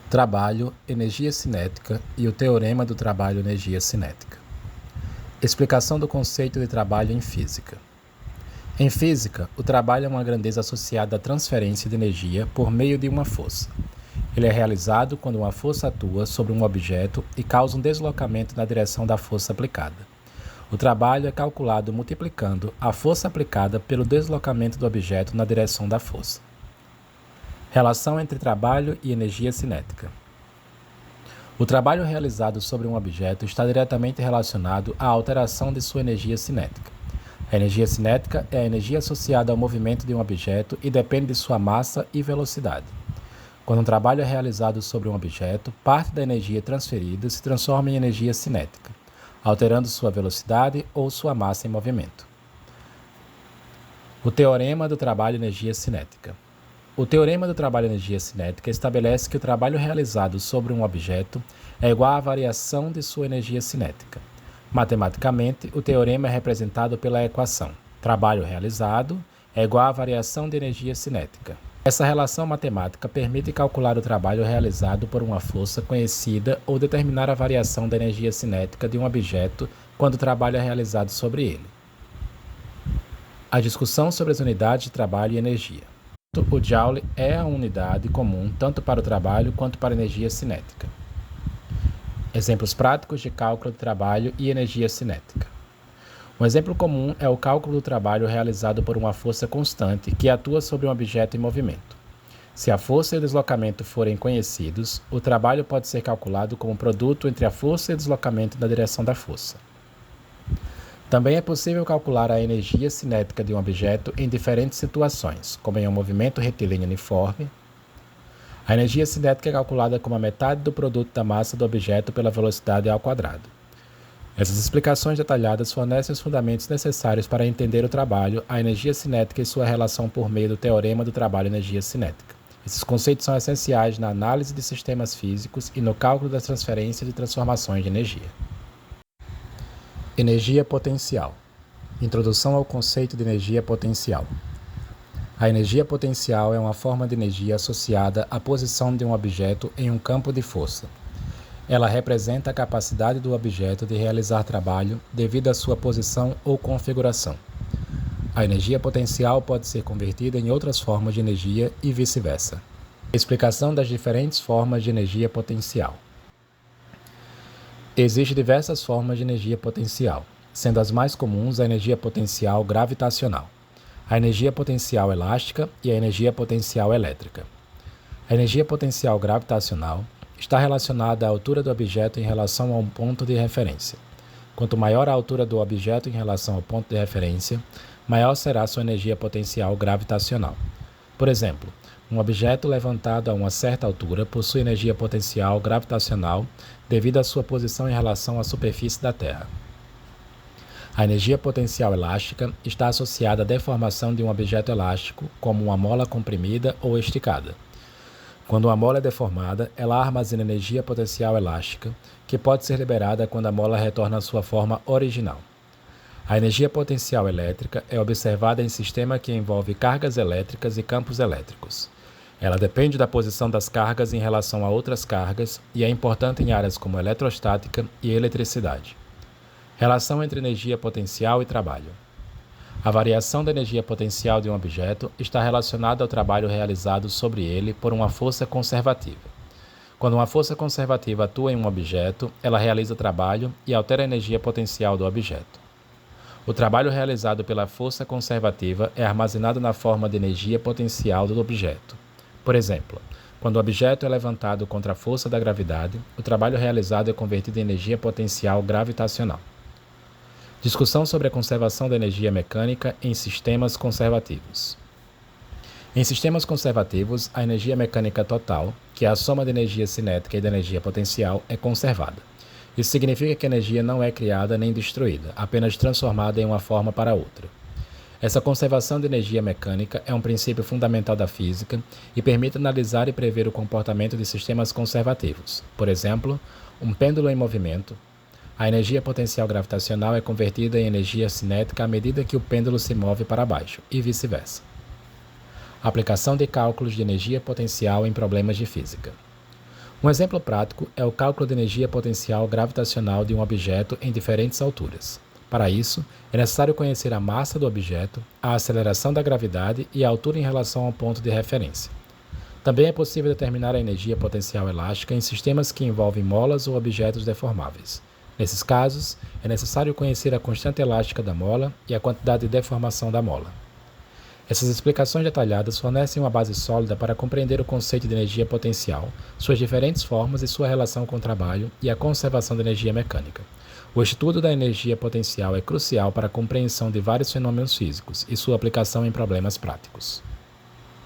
Trabalho, energia cinética e o teorema do trabalho energia cinética. Explicação do conceito de trabalho em física. Em física, o trabalho é uma grandeza associada à transferência de energia por meio de uma força. Ele é realizado quando uma força atua sobre um objeto e causa um deslocamento na direção da força aplicada. O trabalho é calculado multiplicando a força aplicada pelo deslocamento do objeto na direção da força. Relação entre trabalho e energia cinética. O trabalho realizado sobre um objeto está diretamente relacionado à alteração de sua energia cinética. A energia cinética é a energia associada ao movimento de um objeto e depende de sua massa e velocidade. Quando um trabalho é realizado sobre um objeto, parte da energia transferida se transforma em energia cinética, alterando sua velocidade ou sua massa em movimento. O teorema do trabalho energia cinética. O teorema do trabalho energia cinética estabelece que o trabalho realizado sobre um objeto é igual à variação de sua energia cinética. Matematicamente, o teorema é representado pela equação trabalho realizado é igual à variação de energia cinética. Essa relação matemática permite calcular o trabalho realizado por uma força conhecida ou determinar a variação da energia cinética de um objeto quando o trabalho é realizado sobre ele. A discussão sobre as unidades de trabalho e energia. O Joule é a unidade comum tanto para o trabalho quanto para a energia cinética. Exemplos práticos de cálculo de trabalho e energia cinética. Um exemplo comum é o cálculo do trabalho realizado por uma força constante que atua sobre um objeto em movimento. Se a força e o deslocamento forem conhecidos, o trabalho pode ser calculado como produto entre a força e o deslocamento na direção da força. Também é possível calcular a energia cinética de um objeto em diferentes situações, como em um movimento retilíneo uniforme. A energia cinética é calculada como a metade do produto da massa do objeto pela velocidade ao quadrado. Essas explicações detalhadas fornecem os fundamentos necessários para entender o trabalho, a energia cinética e sua relação por meio do teorema do trabalho energia cinética. Esses conceitos são essenciais na análise de sistemas físicos e no cálculo das transferências e transformações de energia. Energia potencial. Introdução ao conceito de energia potencial. A energia potencial é uma forma de energia associada à posição de um objeto em um campo de força. Ela representa a capacidade do objeto de realizar trabalho devido à sua posição ou configuração. A energia potencial pode ser convertida em outras formas de energia e vice-versa. Explicação das diferentes formas de energia potencial. Existem diversas formas de energia potencial, sendo as mais comuns a energia potencial gravitacional, a energia potencial elástica e a energia potencial elétrica. A energia potencial gravitacional está relacionada à altura do objeto em relação a um ponto de referência. Quanto maior a altura do objeto em relação ao ponto de referência, maior será sua energia potencial gravitacional. Por exemplo, um objeto levantado a uma certa altura possui energia potencial gravitacional devido à sua posição em relação à superfície da Terra. A energia potencial elástica está associada à deformação de um objeto elástico, como uma mola comprimida ou esticada. Quando uma mola é deformada, ela armazena energia potencial elástica, que pode ser liberada quando a mola retorna à sua forma original. A energia potencial elétrica é observada em sistema que envolve cargas elétricas e campos elétricos. Ela depende da posição das cargas em relação a outras cargas e é importante em áreas como eletrostática e eletricidade. Relação entre energia potencial e trabalho. A variação da energia potencial de um objeto está relacionada ao trabalho realizado sobre ele por uma força conservativa. Quando uma força conservativa atua em um objeto, ela realiza trabalho e altera a energia potencial do objeto. O trabalho realizado pela força conservativa é armazenado na forma de energia potencial do objeto. Por exemplo, quando o objeto é levantado contra a força da gravidade, o trabalho realizado é convertido em energia potencial gravitacional. Discussão sobre a conservação da energia mecânica em sistemas conservativos. Em sistemas conservativos, a energia mecânica total, que é a soma da energia cinética e da energia potencial, é conservada. Isso significa que a energia não é criada nem destruída, apenas transformada em uma forma para outra. Essa conservação de energia mecânica é um princípio fundamental da física e permite analisar e prever o comportamento de sistemas conservativos. Por exemplo, um pêndulo em movimento. A energia potencial gravitacional é convertida em energia cinética à medida que o pêndulo se move para baixo, e vice-versa. Aplicação de cálculos de energia potencial em problemas de física. Um exemplo prático é o cálculo de energia potencial gravitacional de um objeto em diferentes alturas. Para isso, é necessário conhecer a massa do objeto, a aceleração da gravidade e a altura em relação ao ponto de referência. Também é possível determinar a energia potencial elástica em sistemas que envolvem molas ou objetos deformáveis. Nesses casos, é necessário conhecer a constante elástica da mola e a quantidade de deformação da mola. Essas explicações detalhadas fornecem uma base sólida para compreender o conceito de energia potencial, suas diferentes formas e sua relação com o trabalho e a conservação da energia mecânica. O estudo da energia potencial é crucial para a compreensão de vários fenômenos físicos e sua aplicação em problemas práticos.